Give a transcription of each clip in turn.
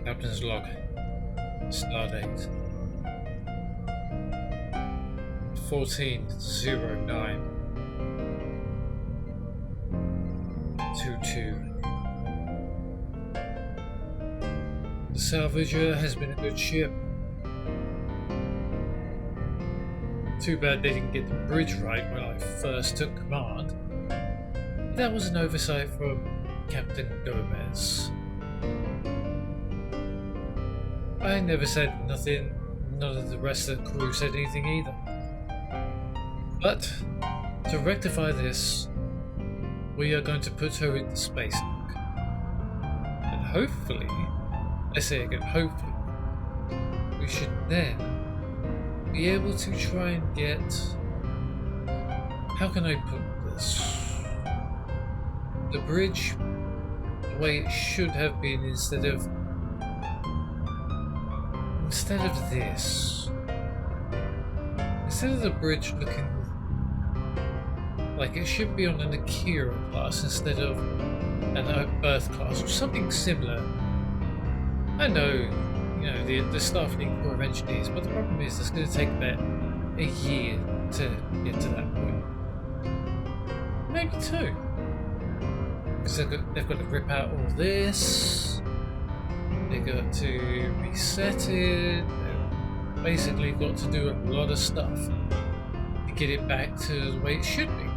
Captain's log. Stardate 140922. The Salvager has been a good ship. Too bad they didn't get the bridge right when I first took command. That was an oversight from Captain Gomez. I never said nothing, none of the rest of the crew said anything either. But, to rectify this, we are going to put her in the space dock. And hopefully, I say again, hopefully, we should then be able to try and get... How can I put this? The bridge, the way it should have been instead of this. Instead of the bridge looking like it should be on an Akira class instead of an Earth class or something similar. I know, you know, the Starfleet Corps of Engineers, but the problem is it's going to take about a year to get to that point. Maybe two. Because they've got to rip out all this. They've got to reset it. They've basically got to do a lot of stuff to get it back to the way it should be.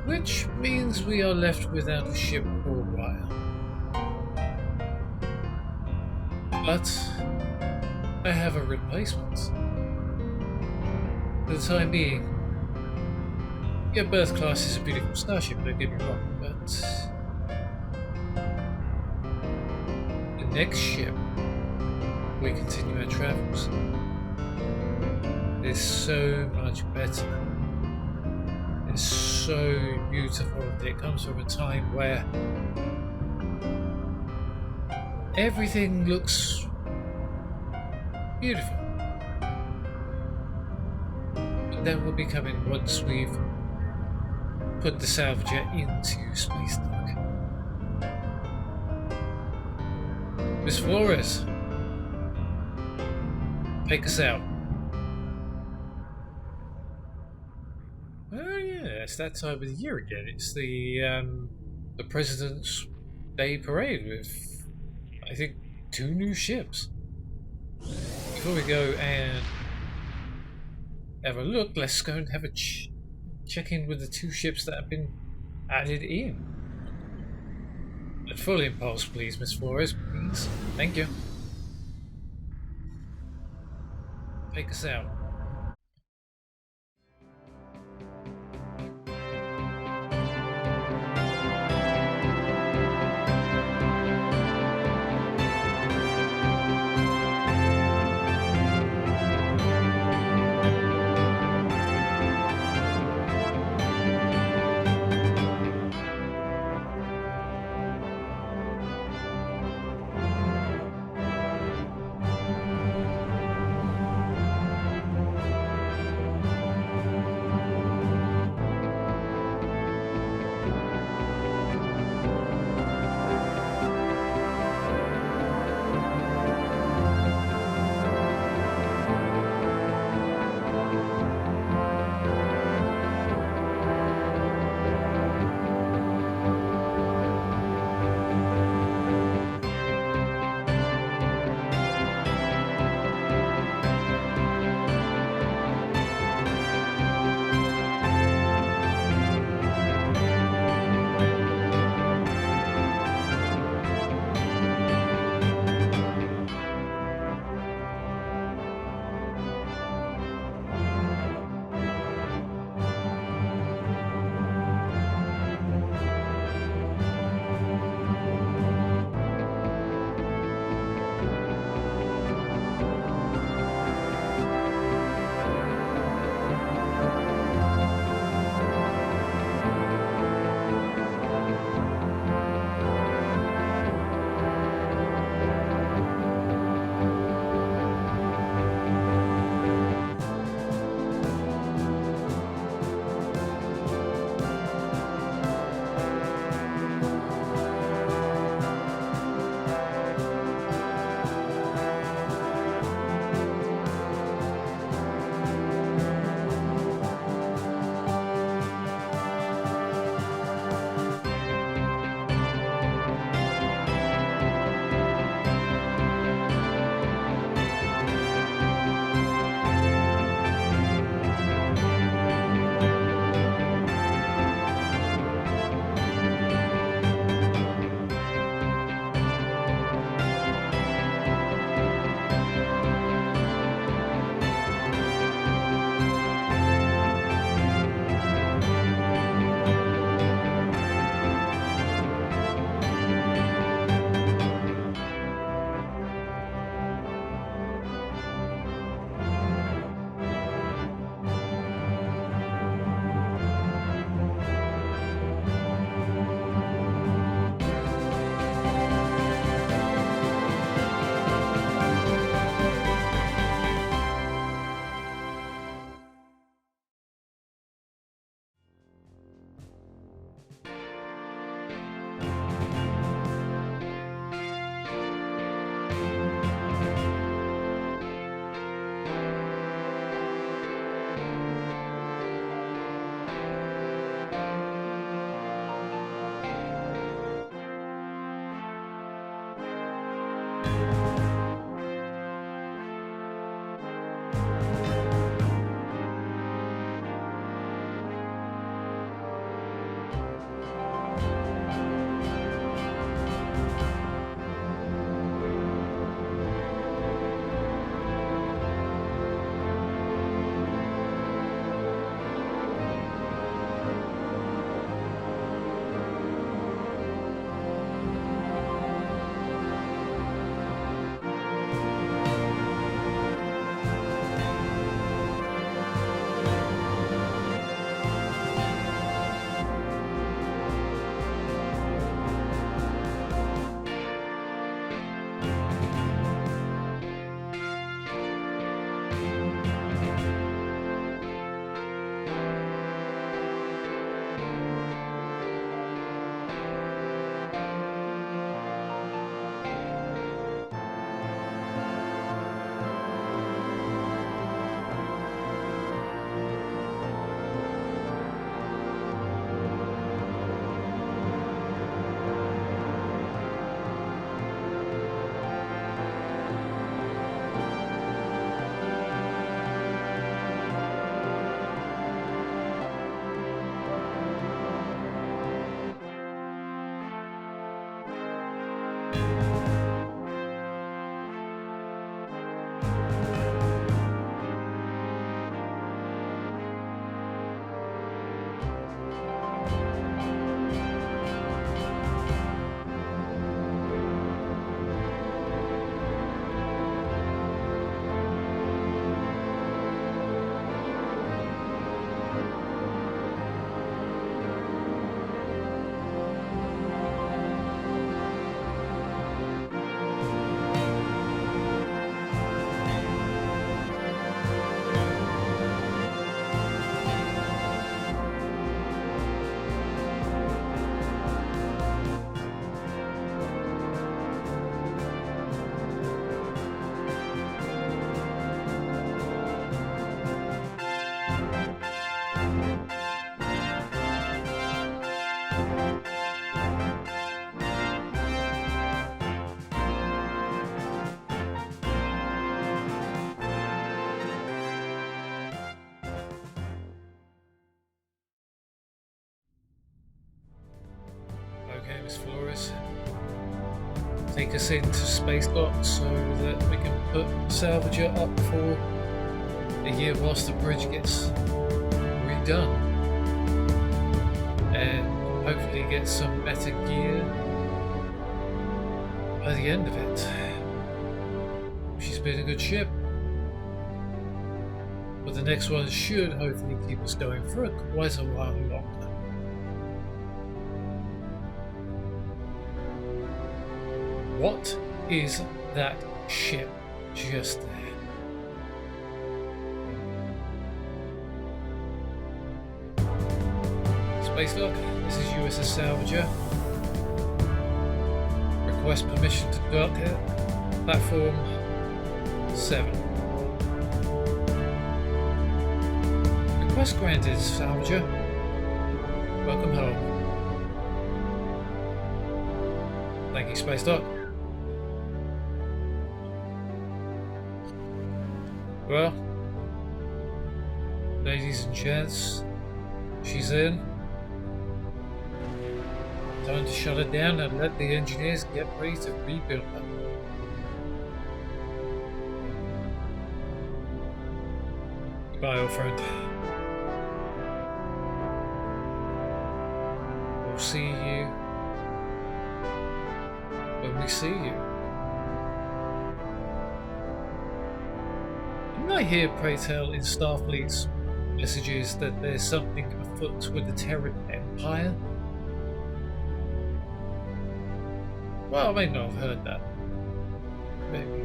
Which means we are left without a ship for a while. But I have a replacement. For the time being, yeah, Birth Class is a beautiful starship, don't get me wrong, but the next ship we continue our travels is so much better. It's so beautiful. It comes from a time where everything looks beautiful. But that will be coming once we've put the Salvager into space dock. Miss Flores, take us out. Oh yeah, it's that time of the year again. It's the President's Day Parade with, I think, 2 new ships. Before we go and have a look, let's go and have a check in with the 2 ships that have been added in. At full impulse, please, Miss Flores, please. Thank you. Take us out. Miss Flores. Take us into space dock so that we can put Salvager up for a year whilst the bridge gets redone. And hopefully get some better gear by the end of it. She's been a good ship. But the next one should hopefully keep us going for quite a while longer. What is that ship just there? Space dock, this is USS Salvager. Request permission to dock at platform 7. Request granted, Salvager. Welcome home. Thank you, Space Dock. Well, ladies and gents, she's in. Time to shut it down and let the engineers get ready to rebuild her. Goodbye, old friend. We'll see you when we see you. Didn't I hear, pray tell, in Starfleet's messages that there's something afoot with the Terran Empire? Well, I may not have heard that. Maybe.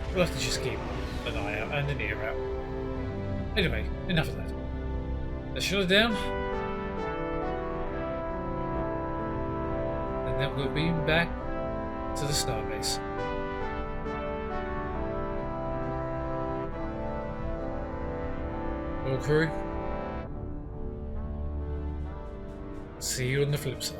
We'll have to just keep an eye out and an ear out. Anyway, enough of that. Let's shut it down. And then we'll beam back to the starbase. All crew, see you on the flip side.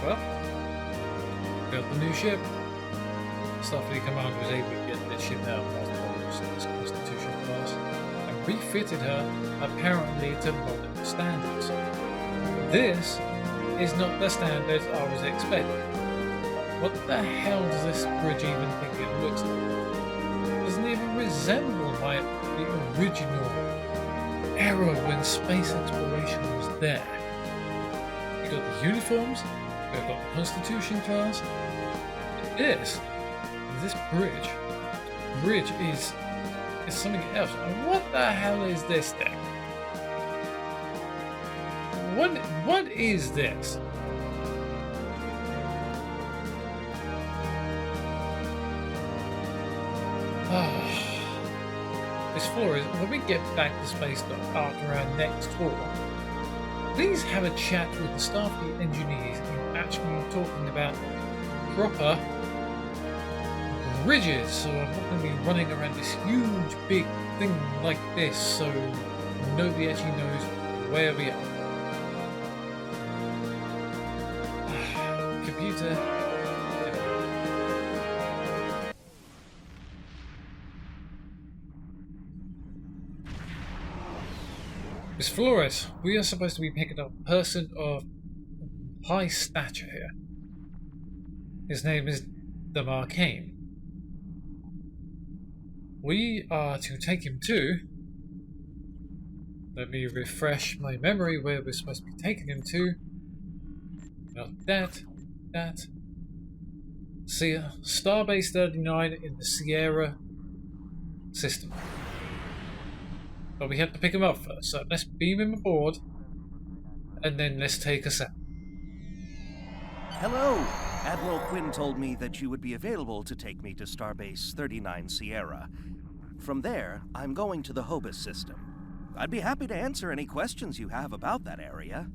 Well, built the new ship. Starfleet Commander was able to get this ship out of its Constitution class and refitted her apparently to modern standards. This is not the standards I was expecting. What the hell does this bridge even think it looks like? It doesn't even resemble the original era when space exploration was there. You've got the uniforms, we've got the Constitution class. This bridge is It's something else. And what the hell is this thing? What is this? This floor is, when we get back to space dock after our next tour, please have a chat with the Starfleet engineers who are actually talking about proper bridges, so I'm not going to be running around this huge big thing like this, so nobody actually knows where we are. Computer. Miss Flores, we are supposed to be picking up a person of high stature here. His name is the Marcane. We are to take him to... Let me refresh my memory where we're supposed to be taking him to. Not that. See, Starbase 39 in the Sierra system. But we have to pick him up first, so let's beam him aboard, and then let's take us out. Hello! Admiral Quinn told me that you would be available to take me to Starbase 39 Sierra. From there, I'm going to the Hobus system. I'd be happy to answer any questions you have about that area.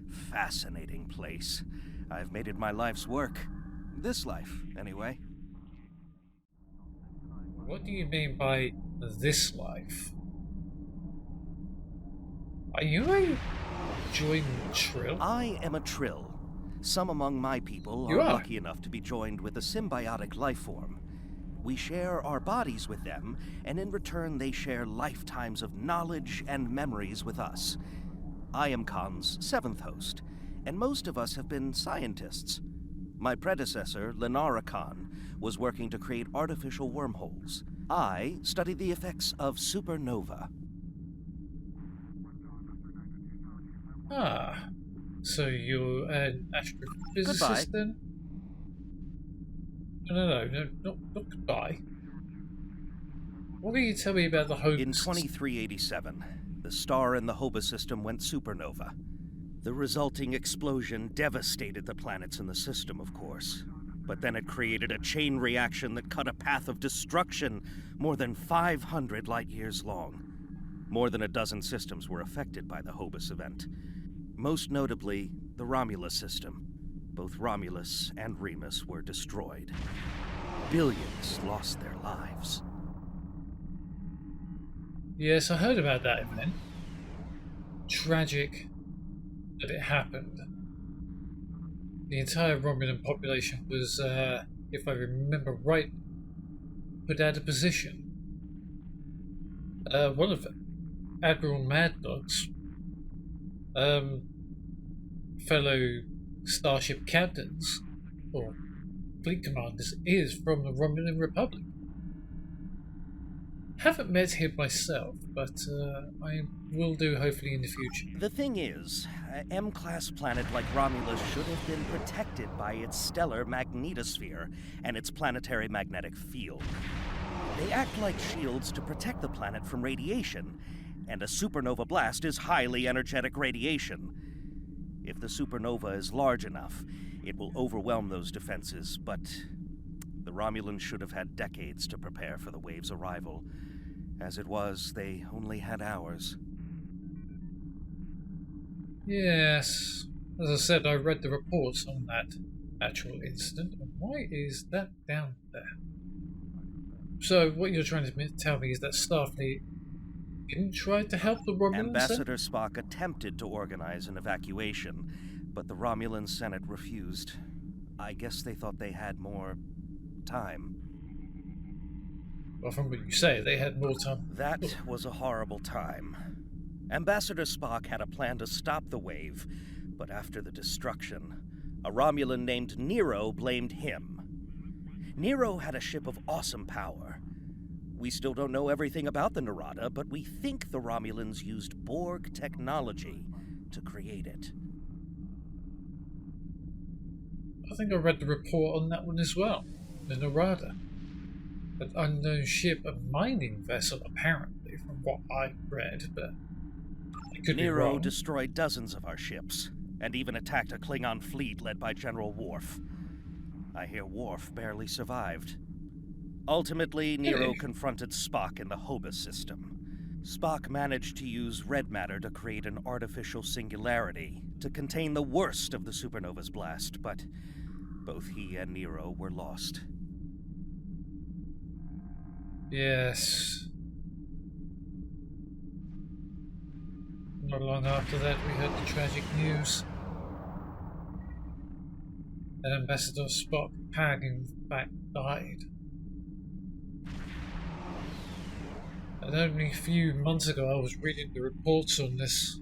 Fascinating place. I've made it my life's work. This life, anyway. What do you mean by this life? Are you a joined Trill? I am a Trill. Some among my people are lucky enough to be joined with a symbiotic life form. We share our bodies with them, and in return they share lifetimes of knowledge and memories with us. I am Khan's 7th host, and most of us have been scientists. My predecessor, Lenara Khan, was working to create artificial wormholes. I studied the effects of supernova. Ah, so you're an astrophysicist then? No, not goodbye. What can you tell me about the Hobus? In 2387, the star in the Hobus system went supernova. The resulting explosion devastated the planets in the system, of course. But then it created a chain reaction that cut a path of destruction more than 500 light-years long. More than a dozen systems were affected by the Hobus event. Most notably, the Romulus system. Both Romulus and Remus were destroyed. Billions lost their lives. Yes, I heard about that event. Tragic that it happened. The entire Romulan population was, if I remember right, put out of position. One of Admiral Mad Dog's fellow starship captains, or fleet commanders, is from the Romulan Republic. Haven't met him myself, but I will do hopefully in the future. The thing is, an M-class planet like Romulus should have been protected by its stellar magnetosphere and its planetary magnetic field. They act like shields to protect the planet from radiation, and a supernova blast is highly energetic radiation. If the supernova is large enough, it will overwhelm those defenses, but the Romulans should have had decades to prepare for the wave's arrival. As it was, they only had hours. Yes. As I said, I read the reports on that actual incident. And why is that down there? So, what you're trying to tell me is that Starfleet didn't try to help the Romulans? Ambassador Spock attempted to organize an evacuation, but the Romulan Senate refused. I guess they thought they had more time. Well, from what you say, they had more time. That was a horrible time. Ambassador Spock had a plan to stop the wave, but after the destruction, a Romulan named Nero blamed him. Nero had a ship of awesome power. We still don't know everything about the Narada, but we think the Romulans used Borg technology to create it. I think I read the report on that one as well. The Narada. An unknown ship, a mining vessel, apparently, from what I read, but I could be Nero wrong. destroyed dozens of our ships, and even attacked a Klingon fleet led by General Worf. I hear Worf barely survived. Ultimately, Nero Really? confronted Spock in the Hobus system. Spock managed to use red matter to create an artificial singularity to contain the worst of the supernova's blast, but both he and Nero were lost. Yes. Not long after that, we heard the tragic news that Ambassador Spock had in fact died. And only a few months ago, I was reading the reports on this.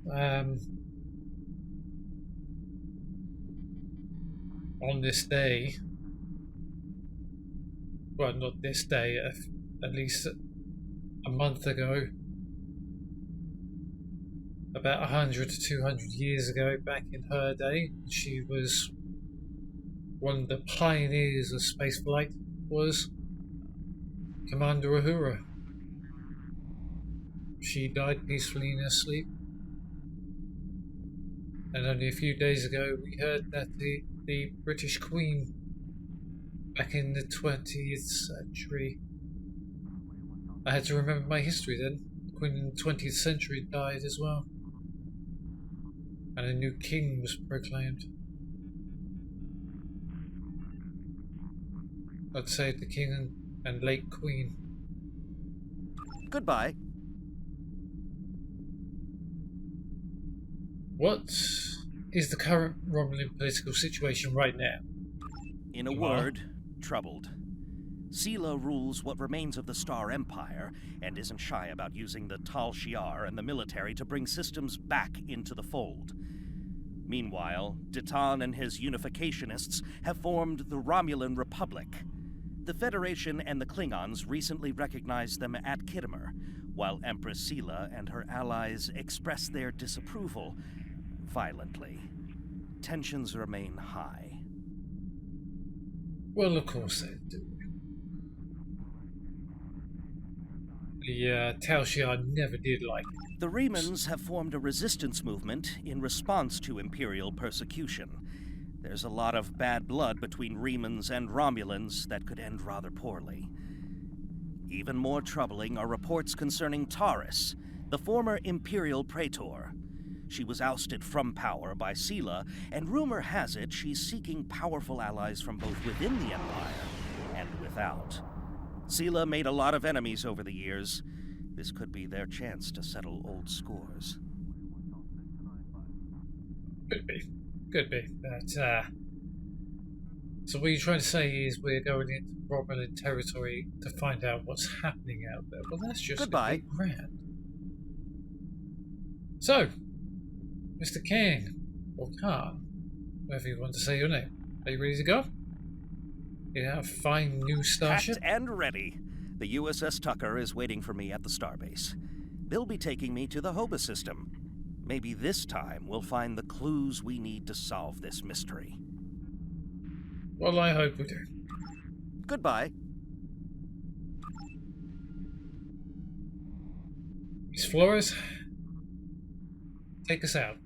On this day, well, not this day, at least a month ago, about 100 to 200 years ago, back in her day, she was one of the pioneers of spaceflight, was Commander Uhura. She died peacefully in her sleep. And only a few days ago, we heard that the British Queen, back in the 20th century, I had to remember my history then. The Queen in the 20th century died as well. And a new king was proclaimed. I'd say the king and late queen. Goodbye. What is the current Romulan political situation right now? In a word, troubled. Sela rules what remains of the Star Empire and isn't shy about using the Tal Shiar and the military to bring systems back into the fold. Meanwhile, Ditan and his unificationists have formed the Romulan Republic. The Federation and the Klingons recently recognized them at Khitomer, while Empress Sela and her allies express their disapproval violently. Tensions remain high. Well, of course they do. The Tal Shiar never did like it. The Remans have formed a resistance movement in response to Imperial persecution. There's a lot of bad blood between Remans and Romulans that could end rather poorly. Even more troubling are reports concerning Taurus, the former Imperial Praetor. She was ousted from power by Sela, and rumor has it she's seeking powerful allies from both within the Empire and without. Sela made a lot of enemies over the years. This could be their chance to settle old scores. Could be. Could be. But, so what you're trying to say is we're going into Romulan territory to find out what's happening out there. Well, that's just Goodbye. grand. So, Mr. King, or Khan, whatever you want to say your name, are you ready to go? You have a fine new starship? Packed and ready. The USS Tucker is waiting for me at the starbase. They'll be taking me to the Hobus system. Maybe this time we'll find the clues we need to solve this mystery. Well, I hope we do. Goodbye. Miss Flores, take us out.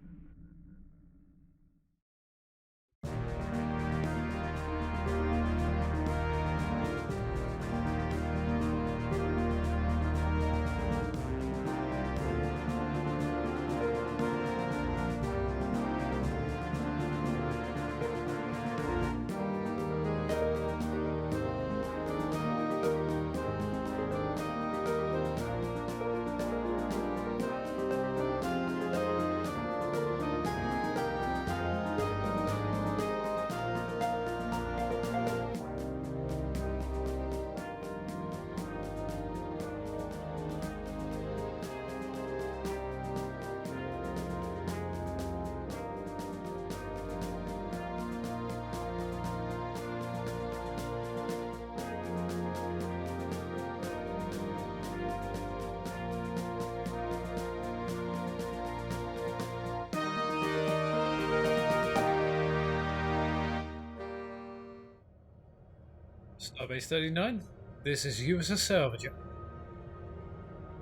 Starbase 39. This is USS Salvager.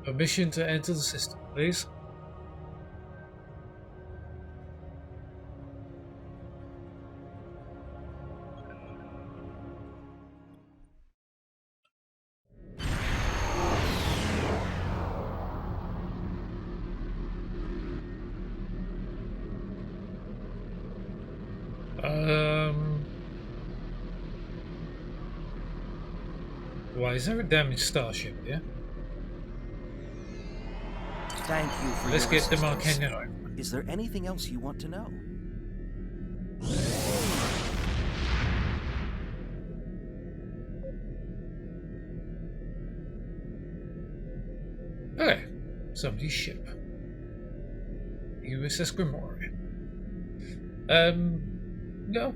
Permission to enter the system, please. Why is there a damaged starship here? Thank you for Let's your get the assistance. Marcano. Is there anything else you want to know? Okay, somebody's ship. USS Grimoire. No.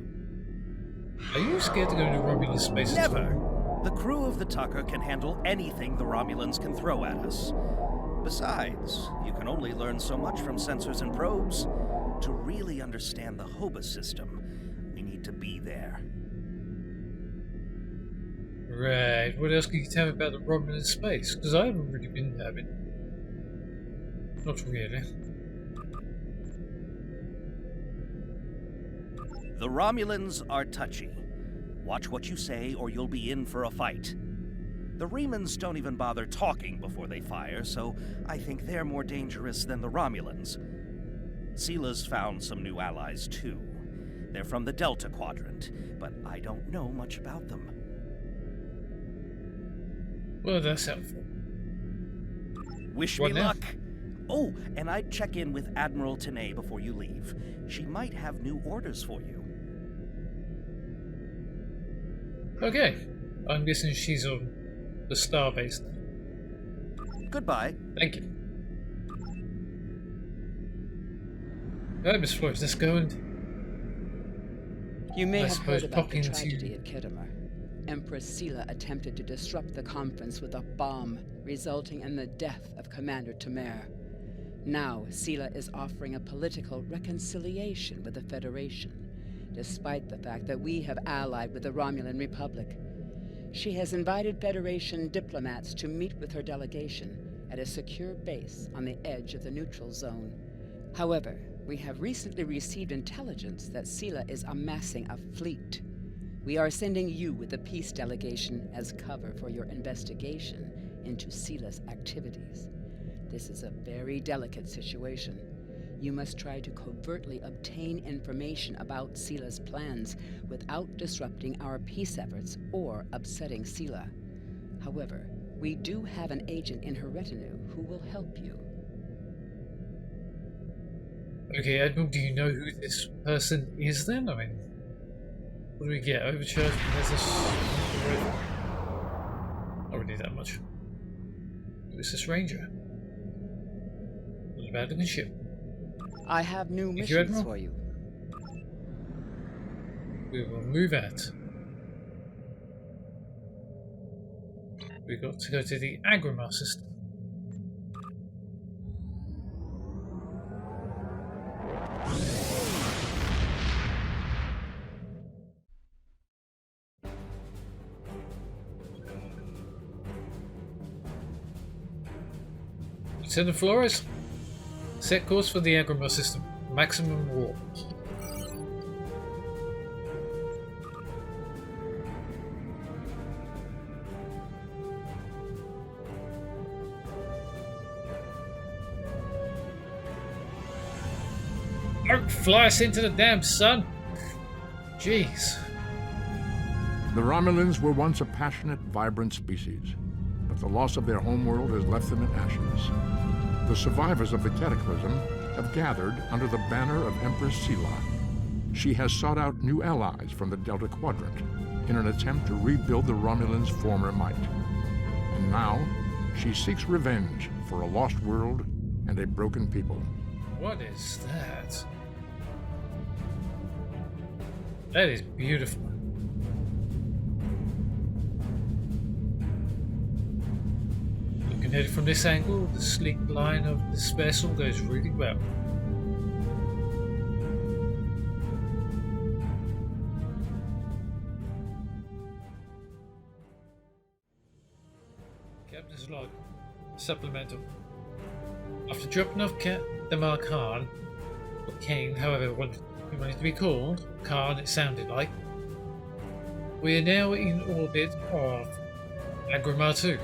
Are you scared to go into Romulan space? Never! The crew of the Tucker can handle anything the Romulans can throw at us. Besides, you can only learn so much from sensors and probes. To really understand the Hoba system, we need to be there. Right, what else can you tell me about the Romulan space? Because I haven't really been having. Not really. The Romulans are touchy. Watch what you say or you'll be in for a fight. The Remans don't even bother talking before they fire, so I think they're more dangerous than the Romulans. Sila's found some new allies too. They're from the Delta Quadrant, but I don't know much about them. Well, that's helpful. Wish What me now? luck. Oh, and I'd check in with Admiral Tanay before you leave. She might have new orders for you. Okay, I'm guessing she's on the starbase. Goodbye. Thank you. Alright, Miss Flores, let's go and You may I have suppose heard about pop the into- tragedy at Khitomer. Empress Sila attempted to disrupt the conference with a bomb, resulting in the death of Commander Tamer. Now, Sila is offering a political reconciliation with the Federation, despite the fact that we have allied with the Romulan Republic. She has invited Federation diplomats to meet with her delegation at a secure base on the edge of the neutral zone. However, we have recently received intelligence that Sila is amassing a fleet. We are sending you with the peace delegation as cover for your investigation into Sila's activities. This is a very delicate situation. You must try to covertly obtain information about Sila's plans without disrupting our peace efforts or upsetting Sila. However, we do have an agent in her retinue who will help you. Okay, Admiral, do you know who this person is then? I mean, what do we get? Overcharged Pegasus? Not really that much. Who is this Ranger? What about the ship? I have new Thank you, missions Admiral. for you. We will move out. We've got to go to the Agrimar system. Lieutenant Flores, set course for the Agrimar system. Maximum warp. Don't fly us into the damn sun. Jeez. The Romulans were once a passionate, vibrant species, but the loss of their homeworld has left them in ashes. The survivors of the cataclysm have gathered under the banner of Empress Sila. She has sought out new allies from the Delta Quadrant in an attempt to rebuild the Romulans' former might. And now, she seeks revenge for a lost world and a broken people. What is that? That is beautiful. Looking at it from this angle, the sleek line of this vessel goes really well. Captain's log. Supplemental. After dropping off Damar Khan, or Kane, however he wanted to be called, Khan it sounded like, we are now in orbit of Agrima 2.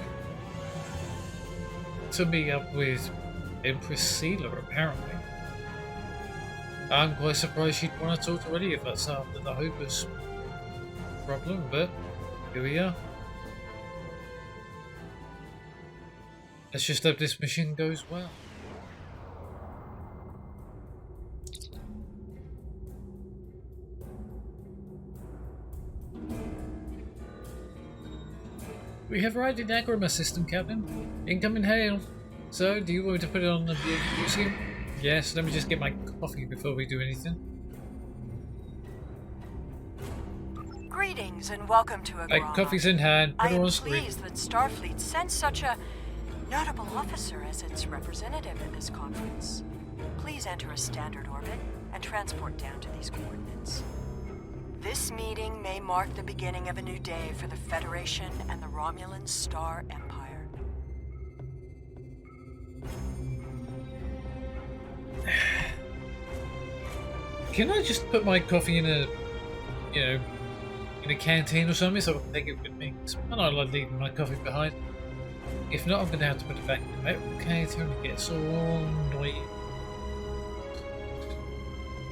To meet up with Empress Sealer, apparently. I'm quite surprised she'd want to talk to any of us after the Hopers problem, but here we are. Let's just hope this mission goes well. We have arrived in the Agrima system, Captain. Incoming hail. So, do you want me to put it on the museum? Yes, let me just get my coffee before we do anything. Greetings and welcome to Agrima. Right, coffee's in hand. Put I it am on screen. pleased that Starfleet sent such a notable officer as its representative at this conference. Please enter a standard orbit and transport down to these coordinates. This meeting may mark the beginning of a new day for the Federation and the Romulan Star Empire. Can I just put my coffee in a, in a canteen or something so I can take it with me? I don't like leaving my coffee behind. If not, I'm going to have to put it back in the metal canteen and get so annoying.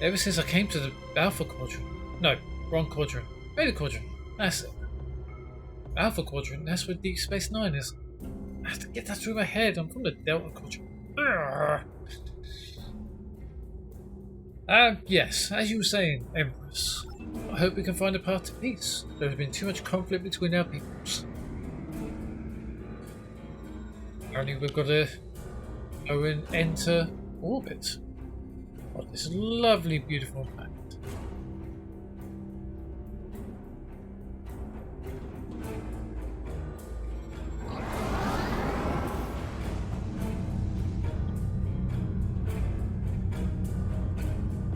Ever since I came to the Alpha Quadrant. No, wrong quadrant. Beta Quadrant. That's it. Alpha Quadrant, that's where Deep Space Nine is. I have to get that through my head. I'm from the Delta Quadrant. Yes, as you were saying, Empress. I hope we can find a path to peace. There has been too much conflict between our peoples. Apparently we've got to go and enter orbit on this lovely, beautiful planet.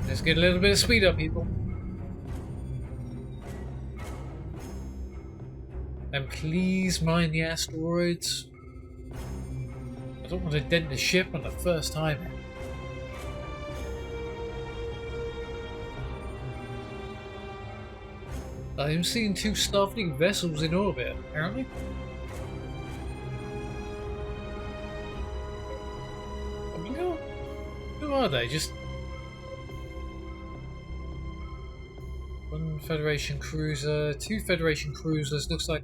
Let's get a little bit of speed up, people. And please mind the asteroids. I don't want to dent the ship on the first time. I am seeing 2 Starfleet vessels in orbit, apparently. I mean, who are they? Just one Federation cruiser, 2 Federation cruisers. Looks like,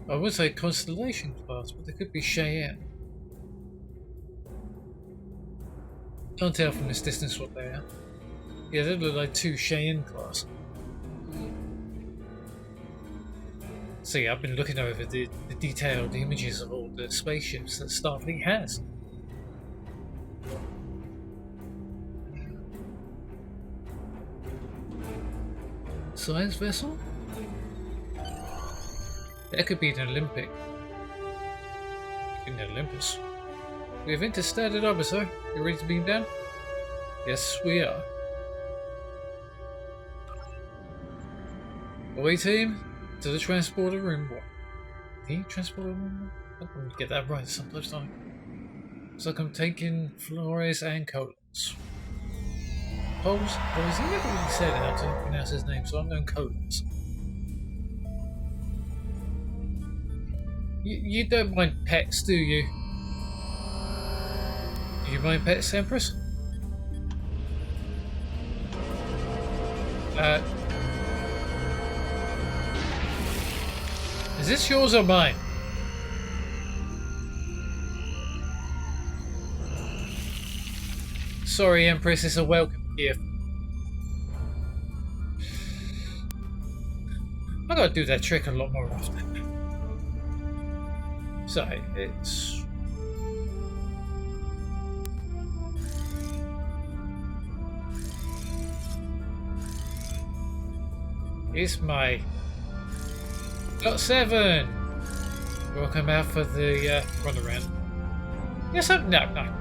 I would say Constellation class, but they could be Cheyenne. Can't tell from this distance what they are. Yeah, they look like 2 Cheyenne class. See, I've been looking over the detailed images of all the spaceships that Starfleet has. Science vessel? That could be an Olympic. In the Olympus. We have interstellar orbit, sir. You ready to beam down? Yes, we are. Away, team, to the transporter room. What? The transporter room? I don't get that right sometimes, don't I? Looks like I'm taking Flores and Collins. Poles? Well, he never really said how to pronounce his name, so I'm going Collins. You don't mind pets, do you? Do you mind pets, Empress? Is this yours or mine? Sorry, Empress, it's a welcome gift. I gotta do that trick a lot more often. So, it's my Got 7! Welcome out for the run around. Yes, no.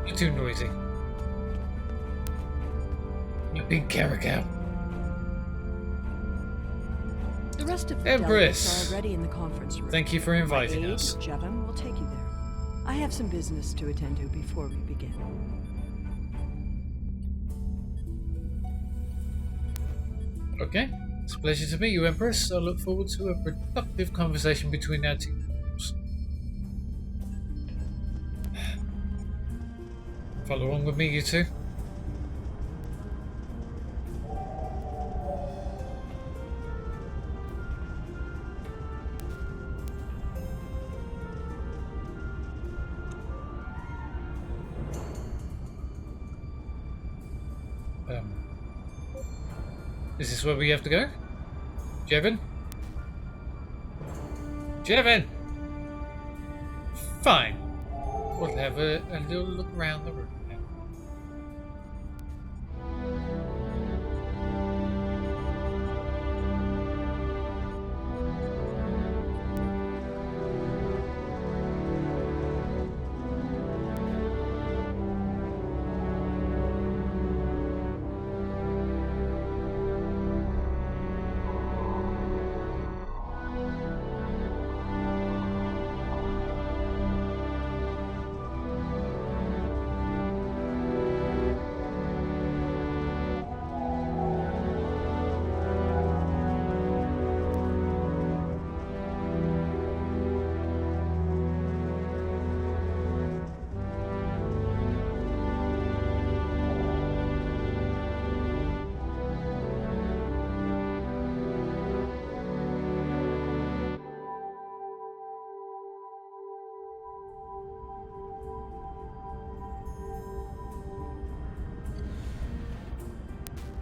You're too noisy. You big caracal. The rest of the Empress. delegates are already in the conference room. Thank you for inviting My aide, us. Jevon, will take you there. I have some business to attend to before we begin. Okay. It's a pleasure to meet you, Empress. I look forward to a productive conversation between our two groups. Follow along with me, you two. Is this where we have to go? Jevon? Jevon! Fine. We'll have a little look around the room now.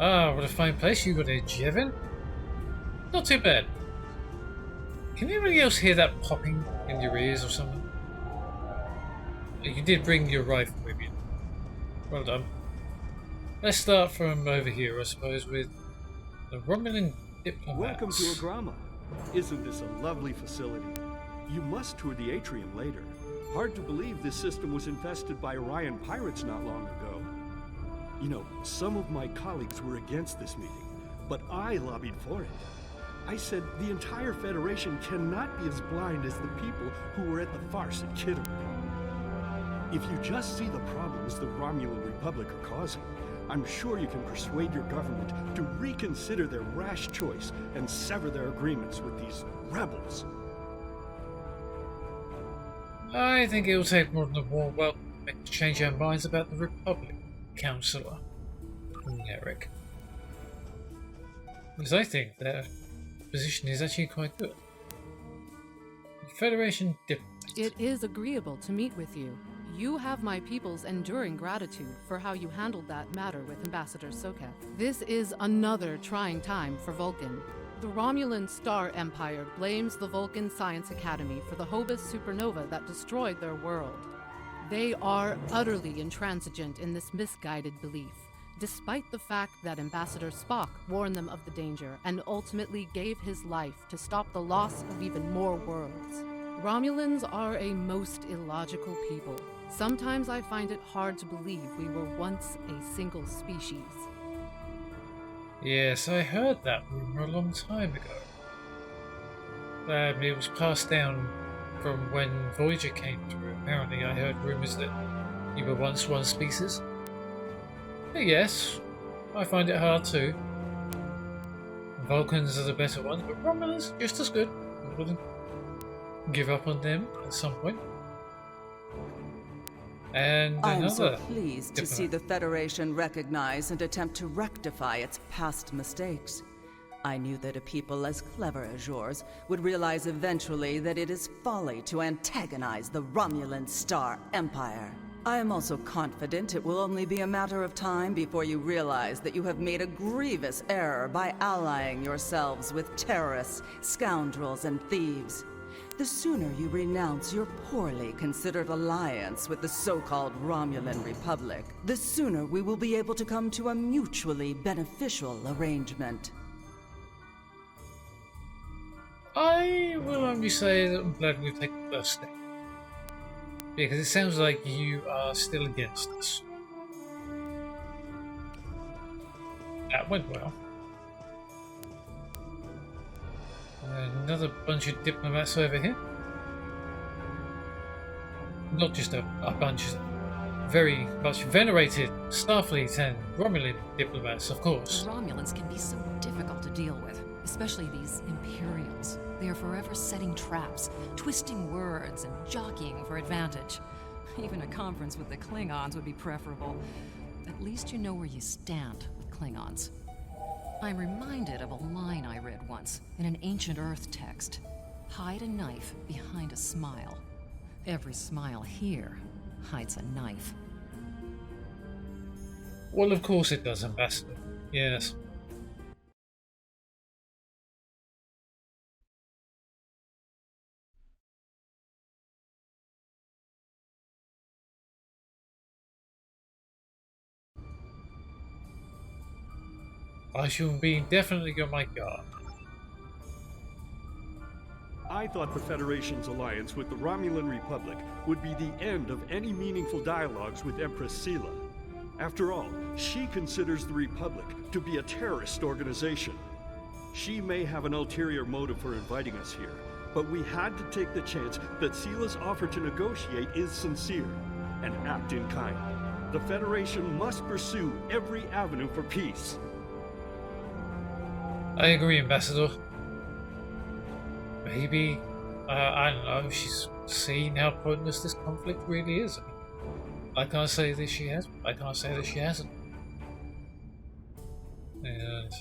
Ah, what a fine place you got here, Jevon. Not too bad. Can anybody else hear that popping in your ears or something? You did bring your rifle with you. Well done. Let's start from over here, I suppose, with the Romulan diplomats. Welcome to Agrama. Isn't this a lovely facility? You must tour the atrium later. Hard to believe this system was infested by Orion pirates not long ago. You know, some of my colleagues were against this meeting, but I lobbied for it. I said the entire Federation cannot be as blind as the people who were at the farce at Kittery. If you just see the problems the Romulan Republic are causing, I'm sure you can persuade your government to reconsider their rash choice and sever their agreements with these rebels. I think it will take more than a warm welcome to make us change our minds about the Republic, Councillor Eric. Because I think their position is actually quite good. Federation diplomat. It is agreeable to meet with you. You have my people's enduring gratitude for how you handled that matter with Ambassador Soketh. This is another trying time for Vulcan. The Romulan Star Empire blames the Vulcan Science Academy for the Hobus supernova that destroyed their world. They are utterly intransigent in this misguided belief, despite the fact that Ambassador Spock warned them of the danger and ultimately gave his life to stop the loss of even more worlds. Romulans are a most illogical people. Sometimes I find it hard to believe we were once a single species. Yes, I heard that rumor a long time ago. It was passed down from when Voyager came through. Apparently I heard rumors that you were once one species. But yes, I find it hard too. Vulcans are the better ones, but Romulans just as good. I wouldn't give up on them at some point. And I'm so another pleased to see the Federation recognize and attempt to rectify its past mistakes. I knew that a people as clever as yours would realize eventually that it is folly to antagonize the Romulan Star Empire. I am also confident it will only be a matter of time before you realize that you have made a grievous error by allying yourselves with terrorists, scoundrels, and thieves. The sooner you renounce your poorly considered alliance with the so-called Romulan Republic, the sooner we will be able to come to a mutually beneficial arrangement. I will only say that I'm glad we've taken the first step. Because it sounds like you are still against us. That went well. Another bunch of diplomats over here. Not just a bunch, very much venerated Starfleet and Romulan diplomats, of course. The Romulans can be so difficult to deal with, especially these Imperials. They are forever setting traps, twisting words, and jockeying for advantage. Even a conference with the Klingons would be preferable. At least you know where you stand with Klingons. I'm reminded of a line I read once in an ancient Earth text. Hide a knife behind a smile. Every smile here hides a knife. Well, of course it does, Ambassador. Yes. I shall be definitely on my guard. I thought the Federation's alliance with the Romulan Republic would be the end of any meaningful dialogues with Empress Sela. After all, she considers the Republic to be a terrorist organization. She may have an ulterior motive for inviting us here, but we had to take the chance that Sela's offer to negotiate is sincere and act in kind. The Federation must pursue every avenue for peace. I agree, Ambassador. Maybe, I don't know, she's seen how pointless this conflict really is. I can't say that she has, I can't say that she hasn't. And...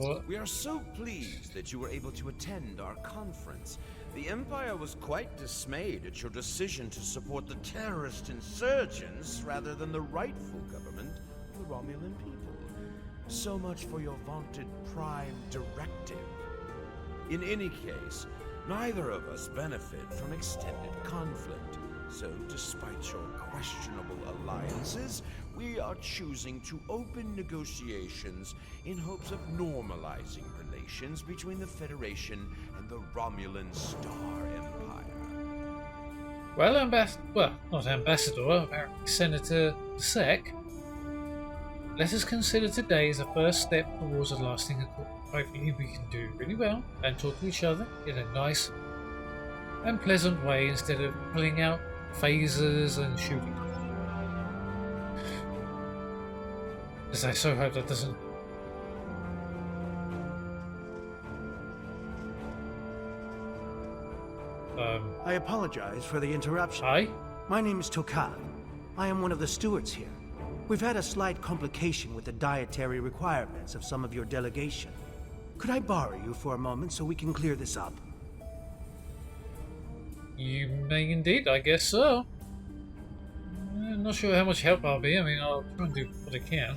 what? We are so pleased that you were able to attend our conference. The Empire was quite dismayed at your decision to support the terrorist insurgents rather than the rightful government of the Romulan people. So much for your vaunted Prime Directive. In any case, neither of us benefit from extended conflict. So, despite your questionable alliances, we are choosing to open negotiations in hopes of normalizing relations between the Federation and the Romulan Star Empire. Well, not Ambassador, apparently Senator Sec. Let us consider today as a first step towards a lasting accord. Hopefully we can do really well and talk to each other in a nice and pleasant way instead of pulling out phasers and shooting. As I so hope that doesn't... I apologize for the interruption. Hi? My name is Tokad. I am one of the stewards here. We've had a slight complication with the dietary requirements of some of your delegation. Could I borrow you for a moment so we can clear this up? You may indeed, I guess so. I'm not sure how much help I'll be. I mean, I'll try and do what I can.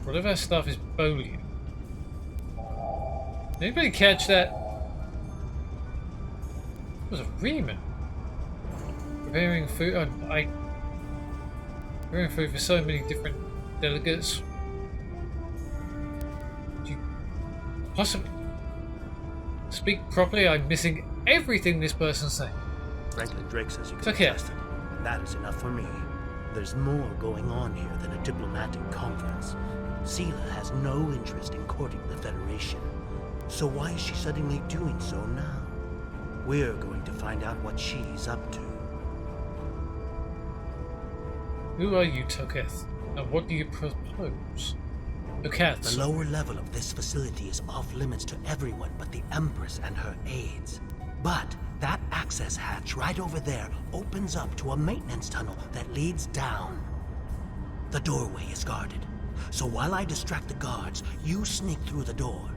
What if our stuff is Bolian? Did anybody catch that? It was a Riemann. Preparing food. Preparing food for so many different delegates. Do you possibly speak properly? I'm missing everything this person's saying. Franklin Drake says you It's can okay. trust him. And that is enough for me. There's more going on here than a diplomatic conference. Sela has no interest in courting the Federation. So why is she suddenly doing so now? We're going to find out what she's up to. Who are you, Toketh? And what do you propose? Toketh. The lower level of this facility is off limits to everyone but the Empress and her aides. But that access hatch right over there opens up to a maintenance tunnel that leads down. The doorway is guarded. So while I distract the guards, you sneak through the door.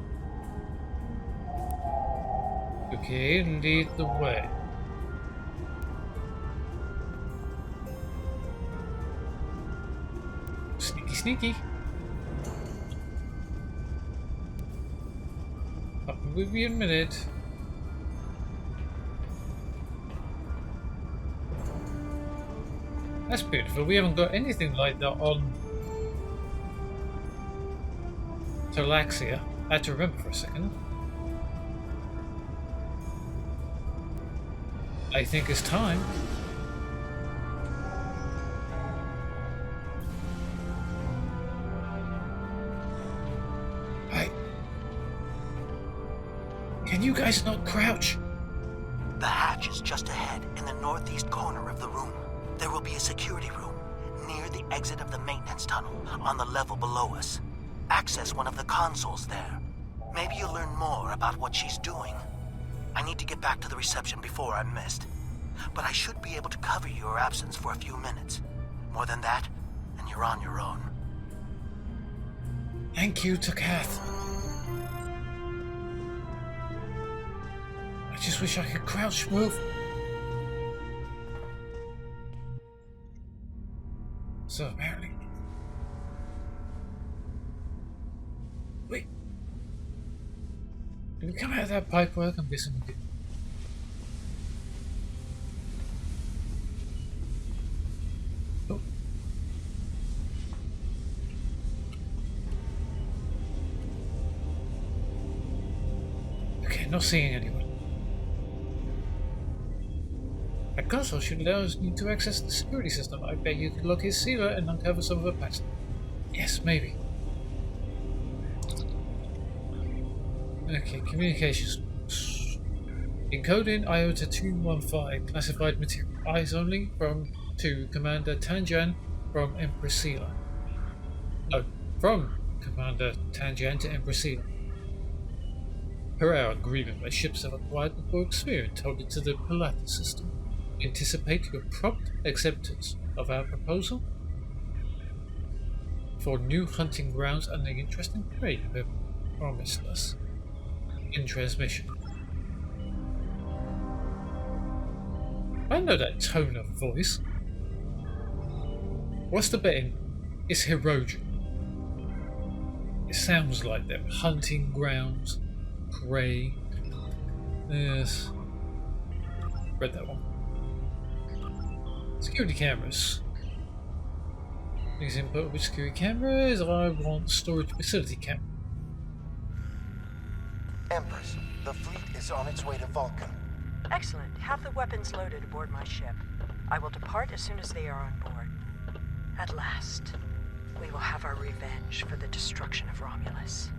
Okay, lead the way. Sneaky, sneaky. I'll be with you in a minute. That's beautiful. We haven't got anything like that on Talaxia. I had to remember for a second. I think it's time. Can you guys not crouch? The hatch is just ahead, in the northeast corner of the room. There will be a security room, near the exit of the maintenance tunnel, on the level below us. Access one of the consoles there. Maybe you'll learn more about what she's doing. I need to get back to the reception before I'm missed. But I should be able to cover your absence for a few minutes. More than that, and you're on your own. Thank you, Takath. I just wish I could crouch move. So apparently... Wait. Did we come out of that pipe work? I'm guessing we did. Oh. Okay, not seeing anyone. That console should allow us to access the security system. I bet you could locate Sealer and uncover some of her past. Yes, maybe. Okay, communications. Encoding IOTA 215, classified material. Eyes only to Commander Tanjan from Empress Sealer. No, from Commander Tanjan to Empress Sealer. Per our agreement, my ships have acquired the full experience holding to the Pilatus system. Anticipate your prompt acceptance of our proposal for new hunting grounds and the interesting prey you have promised us. In transmission. I know that tone of voice. What's the betting? It's Hirogen. It sounds like them. Hunting grounds, prey. Yes. Read that one. Security cameras. Please input which security cameras. I want storage facility camera. Empress, the fleet is on its way to Vulcan. Excellent. Have the weapons loaded aboard my ship. I will depart as soon as they are on board. At last, we will have our revenge for the destruction of Romulus.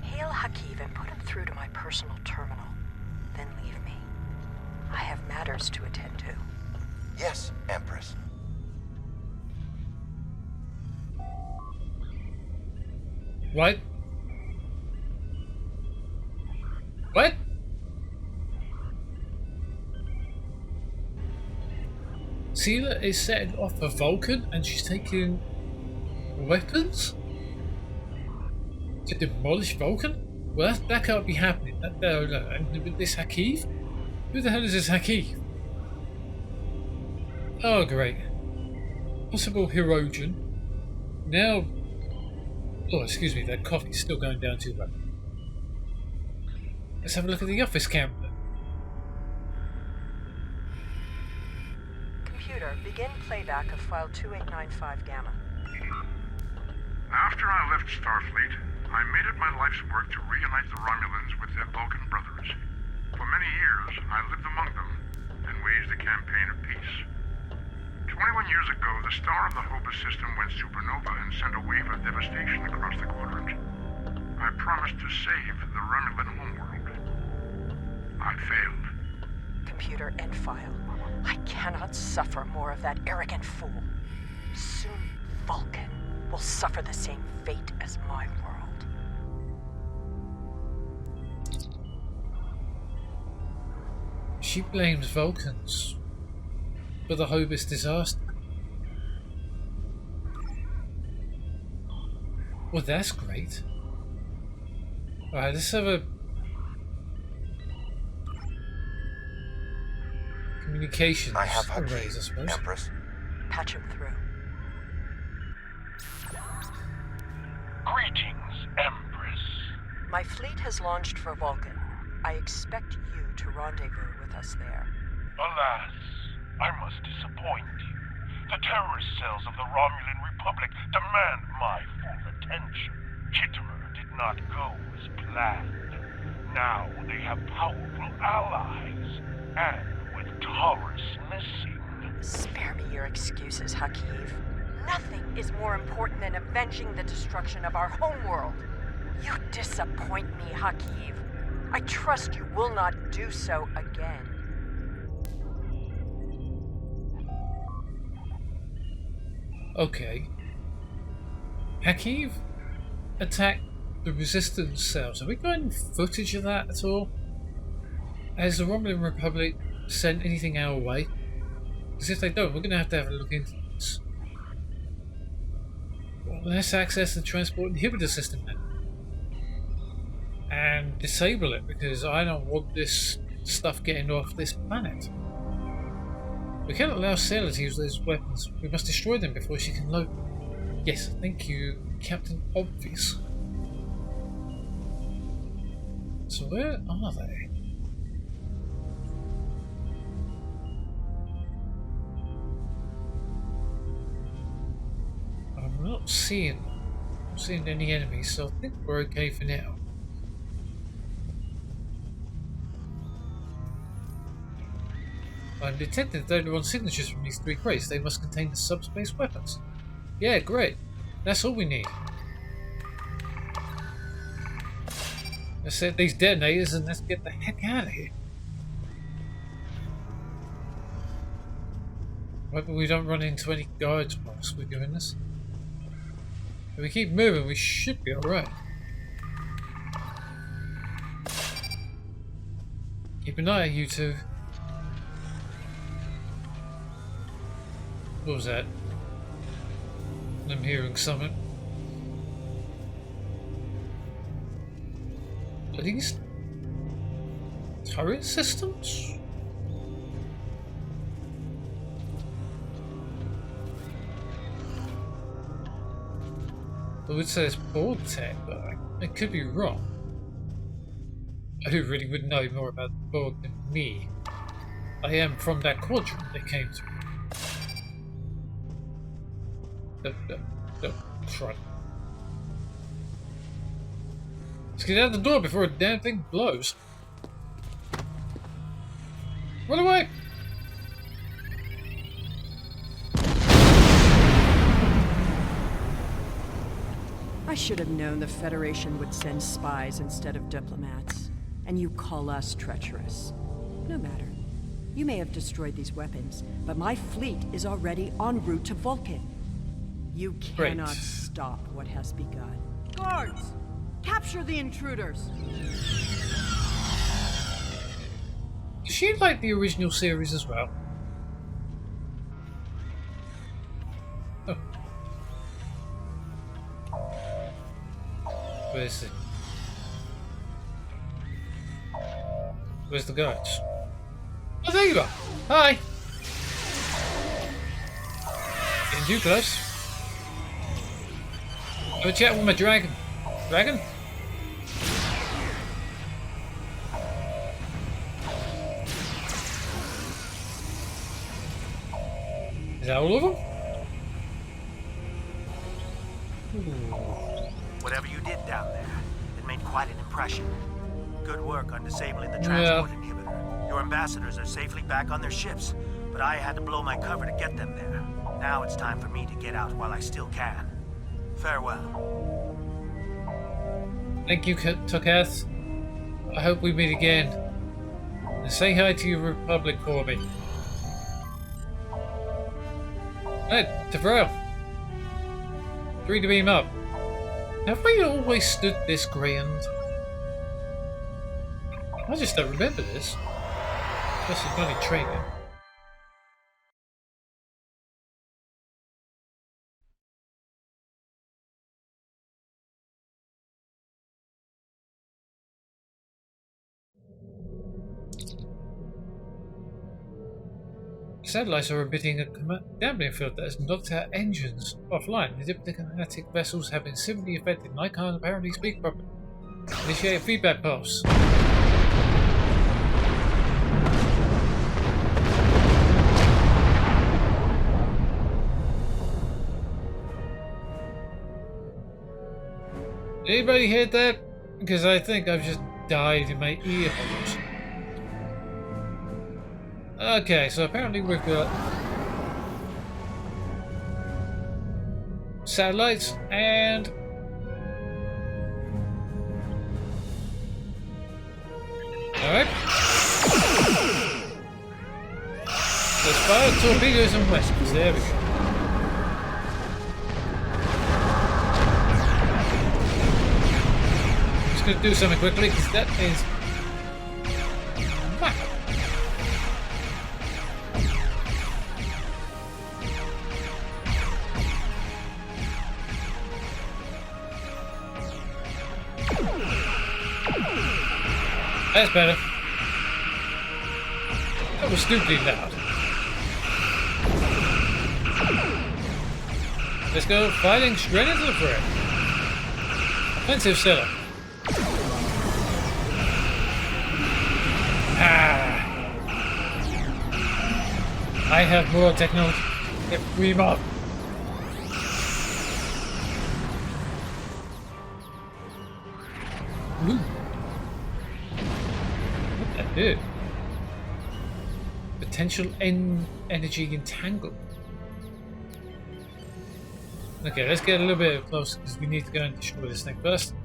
Hail Hakiv and put him through to my personal terminal. Then leave me. I have matters to attend to. Yes, Empress. What? What? Sealer is setting off for Vulcan and she's taking weapons to demolish Vulcan? Well, that can't be happening. No. And with this Hakiv? Who the hell is this Hakiv? Oh, great. Possible Hirogen. Now... Oh, excuse me, that coffee's still going down too low. Let's have a look at the office camera. Computer, begin playback of file 2895 Gamma. After I left Starfleet, I made it my life's work to reunite the Romulans with their Vulcan brothers. For many years, I lived among them and waged a campaign of peace. 21 years ago, the star of the Hobus system went supernova and sent a wave of devastation across the quadrant. I promised to save the Romulan homeworld. I failed. Computer, end file. I cannot suffer more of that arrogant fool. Soon, Vulcan will suffer the same fate as my world. She blames Vulcans for the Hobus disaster. Well, that's great. Alright, let's have a communications I have arrays, I suppose. Empress. Patch him through. Greetings, Empress. My fleet has launched for Vulcan. I expect you to rendezvous with us there. Alas, I must disappoint you. The terrorist cells of the Romulan Republic demand my full attention. Kittimer did not go as planned. Now they have powerful allies, and with Taurus missing. Spare me your excuses, Hakiv. Nothing is more important than avenging the destruction of our homeworld. You disappoint me, Hakiv. I trust you will not do so again. Okay. Hakiv attacked the resistance cells. Have we got any footage of that at all? Has the Romulan Republic sent anything our way? Because if they don't, we're going to have a look into this. Well, let's access the transport inhibitor system then. And disable it, because I don't want this stuff getting off this planet. We cannot allow Sailor to use those weapons. We must destroy them before she can load them. Yes, thank you, Captain Obvious. So where are they? I'm not seeing them. I'm not seeing any enemies, so I think we're okay for now. I've detected that on signatures from these 3 crates. They must contain the subspace weapons. Yeah, great. That's all we need. Let's set these detonators and let's get the heck out of here. Hope we don't run into any guards whilst we're doing this. If we keep moving, we should be alright. Keep an eye on you two. What was that? I'm hearing something. Are these turret systems? Well, it says board tech, but I could be wrong. Who really would know more about the board than me? I am from that quadrant they came to. Right. Let's get out the door before a damn thing blows. Run away! I should have known the Federation would send spies instead of diplomats. And you call us treacherous. No matter. You may have destroyed these weapons, but my fleet is already en route to Vulcan. You cannot stop what has begun. Guards! Capture the intruders! Is she like the original series as well? Oh. Where is it? Where's the guards? Oh, there you are! Hi! Getting too close. Have a chat with my dragon. Dragon? Is that all of them? Whatever you did down there, it made quite an impression. Good work on disabling the transport inhibitor. Your ambassadors are safely back on their ships, but I had to blow my cover to get them there. Now it's time for me to get out while I still can. Farewell. Thank you, Tukath. I hope we meet again. And say hi to your Republic for me. Hey, Tafrel. Free to beam up. Have we always stood this grand? I just don't remember this. Especially bloody training. Satellites are emitting a dampening field that has knocked our engines offline. The diplomatic vessels have been severely affected and I can't apparently speak properly. Initiate a feedback pulse. Anybody heard that? Because I think I've just died in my ear holes. Okay, so apparently we've got satellites and alright. Let's fire torpedoes and weapons. There we go. Just gonna do something quickly because that is wow. That's better. That was stupidly loud. Let's go fighting straight into the threat. Offensive setup. I have more technology. Get Ream up. Ooh. What that did? Potential energy entangled. Okay, let's get a little bit closer because we need to go and destroy this thing first.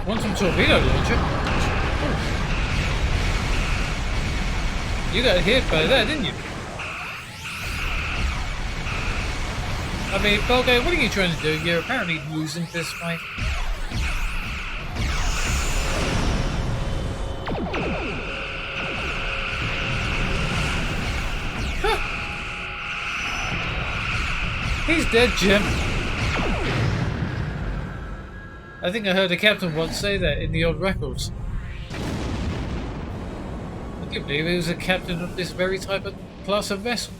Want some torpedo launcher? Ooh. You got hit by that, didn't you? I mean, Volga, what are you trying to do? You're apparently losing this fight. Huh. He's dead, Jim. I think I heard the captain once say that in the old records. I do believe he was a captain of this very type of class of vessel.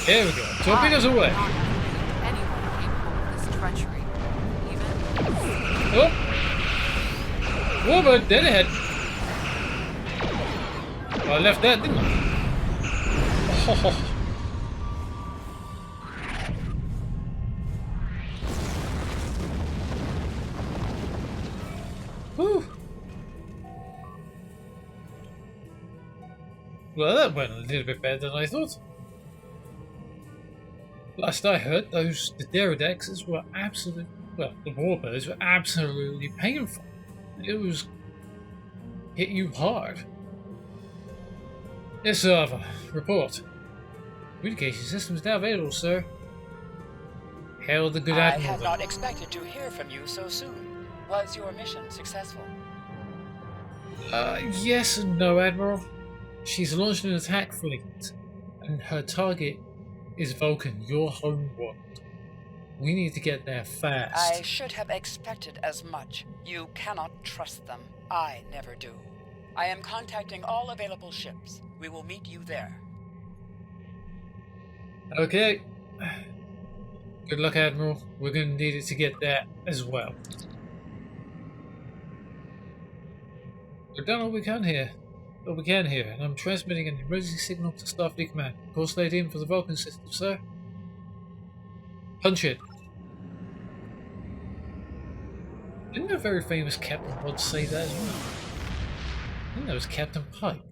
There we go. Torpedoes away. Oh! Warbird, dead ahead. Oh, I left that, didn't I? Oh. Whew. Well, that went a little bit better than I thought. Last I heard, the Pterodactyls were absolutely, well, the Warbirds were absolutely painful. It was hit you hard. Yes, Salvager. Report. Communication system is now available, sir. Hail the good admiral. I had not expected to hear from you so soon. Was your mission successful? Yes and no, Admiral. She's launched an attack fleet, and her target is Vulcan, your home world. We need to get there fast. I should have expected as much. You cannot trust them. I never do. I am contacting all available ships. We will meet you there. Okay. Good luck, Admiral. We're going to need it to get there as well. We've done all we can here. And I'm transmitting an emergency signal to Starfleet Command. Course laid in for the Vulcan system, sir. Punch it. Didn't a very famous captain once say that as well? I think that was Captain Pike.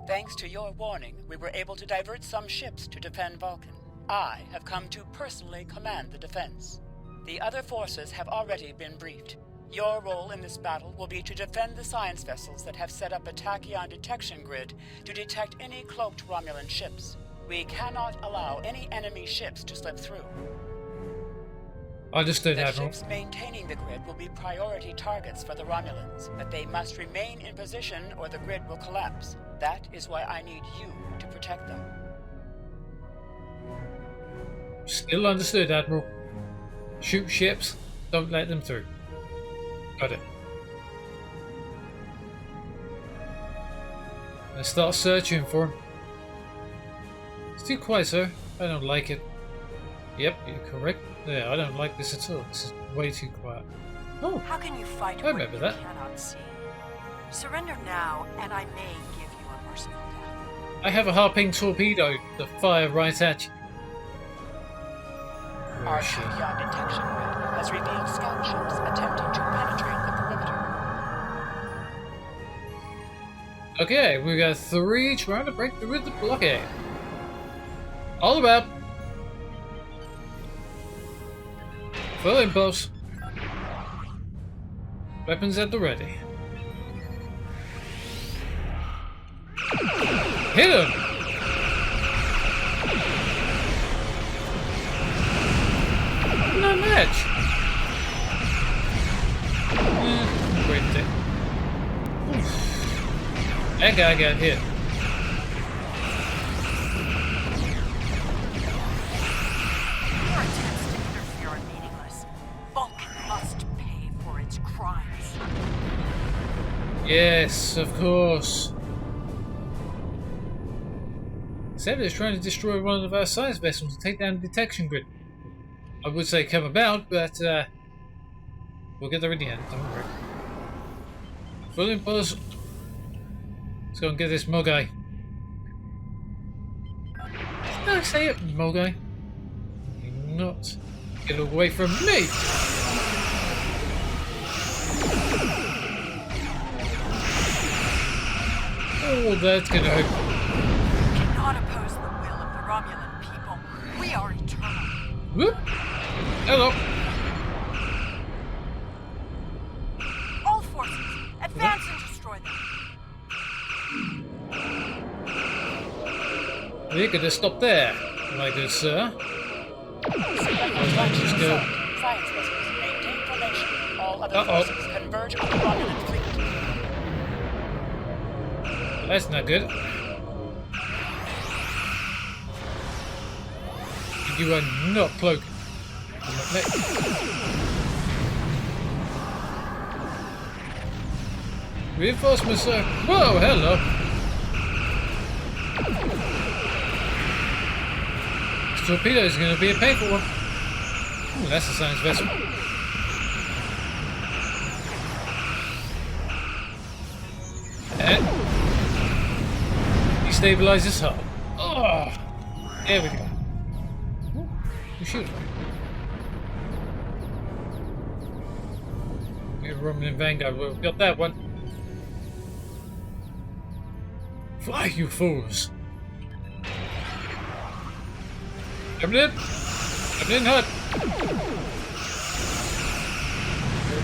Thanks to your warning, we were able to divert some ships to defend Vulcan. I have come to personally command the defense. The other forces have already been briefed. Your role in this battle will be to defend the science vessels that have set up a tachyon detection grid to detect any cloaked Romulan ships. We cannot allow any enemy ships to slip through. Understood, The Admiral. ships maintaining the grid will be priority targets for the Romulans, but they must remain in position or the grid will collapse. That is why I need you to protect them. Still understood, Admiral. Shoot ships, don't let them through. Got it. Let's start searching for them. It's too quiet, sir. I don't like it. Yep, you're correct. Yeah, I don't like this at all. This is way too quiet. Oh, How can you fight I what remember you that. cannot see? Surrender now, and I may give you a merciful death. I have a harping torpedo that fire right at you. Where Our is she? beyond detection grid has revealed scout ships attempting to penetrate the perimeter. Okay, we got 3 trying to break through the blockade. All about. Full impulse. Weapons at the ready. Hit him! No match! Great thing. That guy got hit. Your attempts to interfere are meaningless. Vulcan must pay for its crimes. Yes, of course. Salvager is trying to destroy one of our science vessels and take down the detection grid. I would say come about, but we'll get there in the end, don't worry. Full impulse. Let's go and get this Mogai. Did I say it, Mogai? Not get away from me! Oh, that's gonna hurt. You cannot oppose the will of the Romulan people. We are eternal. Whoop! Hello! All forces, advance and destroy them. We're gonna stop there, my good sir. Let's just go. Science vessels, maintain formation. All other Uh-oh. forces converge on the Romulan fleet. That's not good. You are not cloaking. Reinforcements, sir. Whoa, hello. This torpedo is going to be a painful one. Ooh, that's a science vessel. And destabilize this hull. Oh, there we go. We shoot him. We're Romulan Vanguard. We've got that one. Fly, you fools! Coming in! Coming in hot!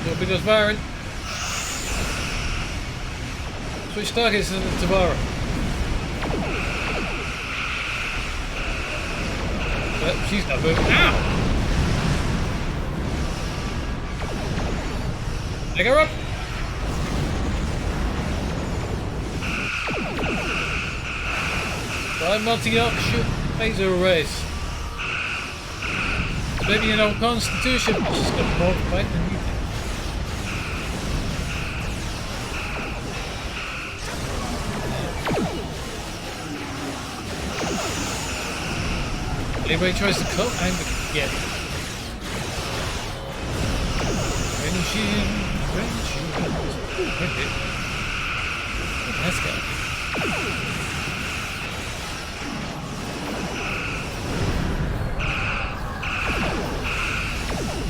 Torpedoes firing. Switch targets tomorrow. But she's not moving. Ow! Take her up! By multi-arc phaser arrays. Maybe an old Constitution, but she's got more fight than you do. Anybody tries to cloak, I'm gonna get it. Let's go.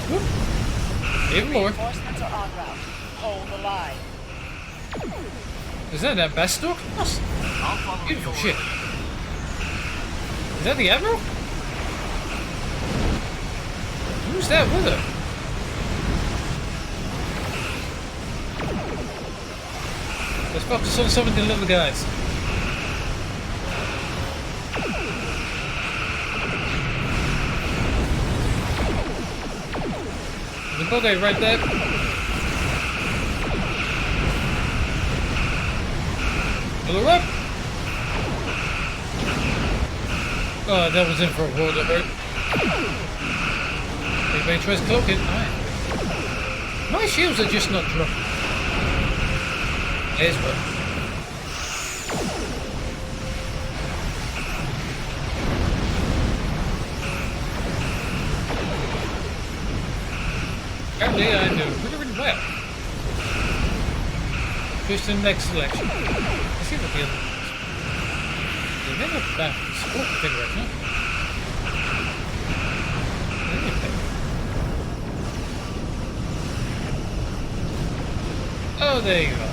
Whoop. Even more. Reinforcements are en route. Hold the line. Is that an ambassador? Yes. Beautiful shit. Is that the Admiral? Who's that with her? Let's focus on some of the little guys. The buggy right there. Pull her up. Oh, that was in for a war that hurt. Anybody tries cloaking? Alright. My shields are just not dropping. There's one. Apparently I do really well. Push to the next selection. Let's see what the other ones. They're never balanced. Support configuration. Oh, there you go.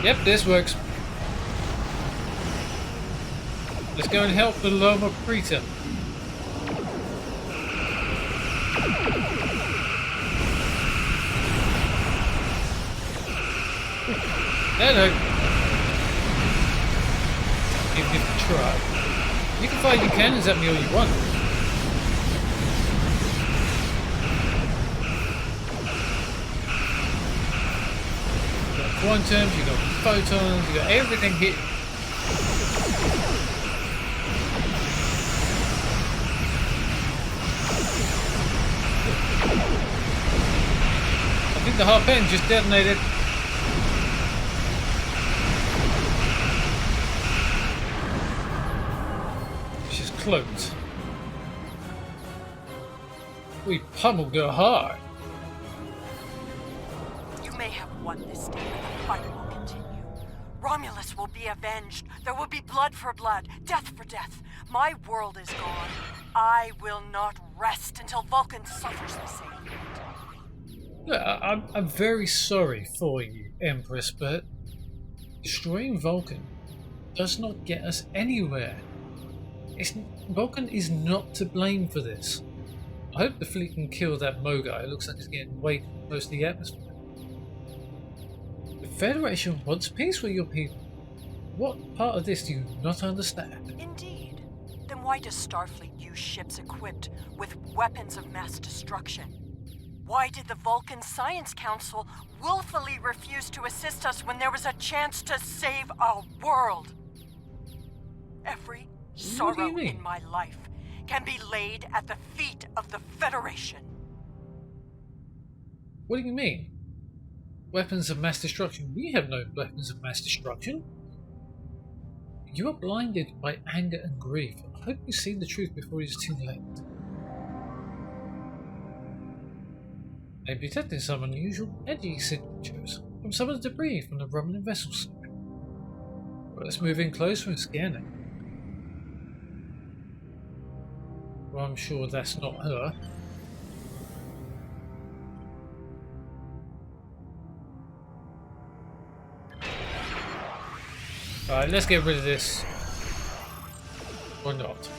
Yep, this works. Let's go and help the Loma Preta. Hello. Give it a try. You can fire your cannons at me all you want. You got quantums, you got photons, you got everything here. I think the harpoon just detonated. She's cloaked. We pummeled her hard. You may have won this day, but the fight will continue. Romulus will be avenged. There will be blood for blood, death for death. My world is gone. I will not rest until Vulcan suffers the same fate. Look, I'm very sorry for you, Empress, but destroying Vulcan does not get us anywhere. Vulcan is not to blame for this. I hope the fleet can kill that Mogai. It looks like it's getting way close to the atmosphere. The Federation wants peace with your people. What part of this do you not understand? Indeed. Then why does Starfleet use ships equipped with weapons of mass destruction? Why did the Vulcan Science Council willfully refuse to assist us when there was a chance to save our world? Every sorrow in my life can be laid at the feet of the Federation. What do you mean? Weapons of mass destruction? We have no weapons of mass destruction. You are blinded by anger and grief. I hope you see the truth before it is too late. I'm detecting some unusual edgy signatures from some of the debris from the Romulan vessels. Well, let's move in closer and scan it. Well, I'm sure that's not her. Alright, let's get rid of this. Or not.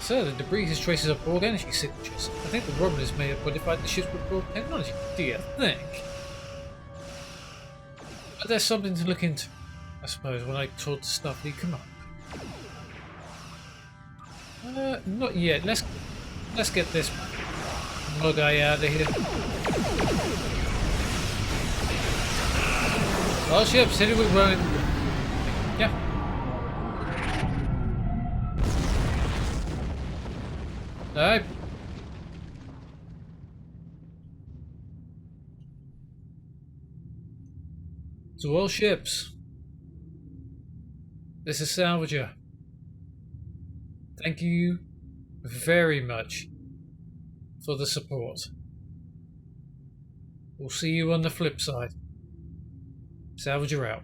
So, the debris has traces of Borg energy signatures. I think the Romulans may have modified the ships with Borg technology. Do you think? But there's something to look into, I suppose, when I talk to Starfleet Command. Not yet. Let's get this Mogai out of here. All ships headed with Rowan. Yeah. No. To all ships. This is Salvager. Thank you very much for the support. We'll see you on the flip side. Salvager out.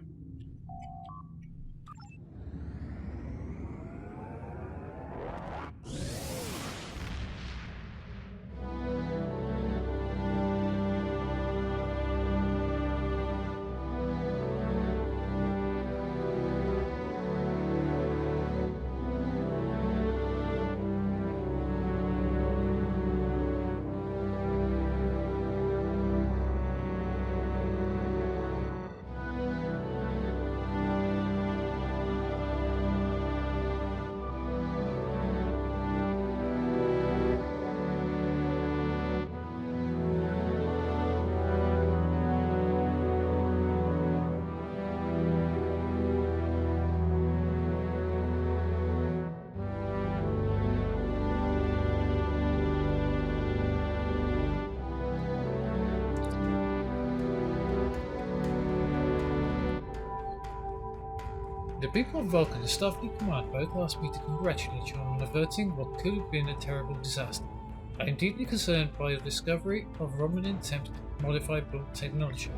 people of Vulcan and Starfleet Command both asked me to congratulate you on averting what could have been a terrible disaster. I am deeply concerned by your discovery of Romulan attempt to modify Borg technology.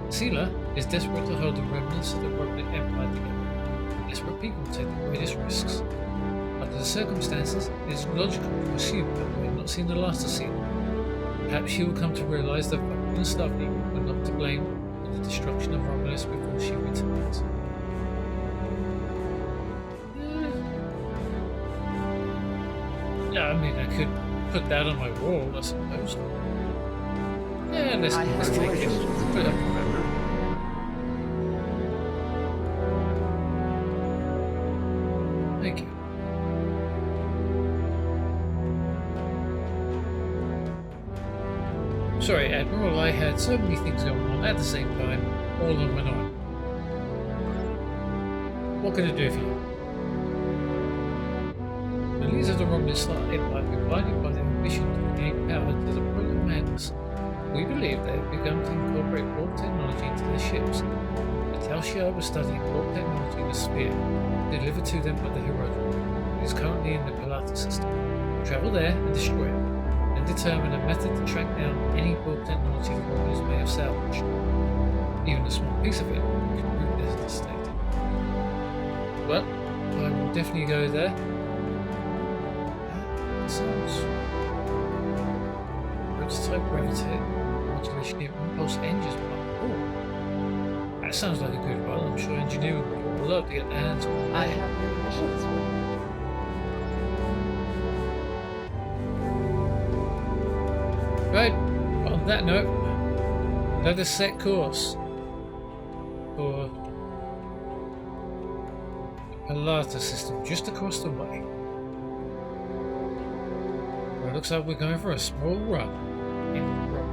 Sela is desperate to hold the remnants of the Romulan Empire together. Desperate people take the greatest risks. Under the circumstances, it is logical to assume that we have not seen the last of Sela. Perhaps she will come to realize that Vulcan and Starfleet were not to blame for the destruction of Romulus before she returns. I mean, I could put that on my wall, I suppose. Yeah, let's take it. Put it up. Thank you. Sorry, Admiral, I had so many things going on at the same time, all on my own. What can I do for you? The leaders of the Romulan Star Empire were blinded by their ambition to gain power to the point of madness. We believe they have begun to incorporate Borg technology into their ships. The Tal Shiar was studying Borg technology in a sphere, delivered to them by the Herodon. It is currently in the Palata system. Travel there and destroy it, and determine a method to track down any Borg technology the Romulans may have salvaged. Even a small piece of it could prove devastating. Well, I will definitely go there. Sounds prototype Refit modulation impulse engines. Oh, that sounds like a good one. I'm sure engineering would love to get their hands on that. I have your permissions. Right, on that note, let us set course for the Palata system just across the way. It looks like we're going for a small run in the rock.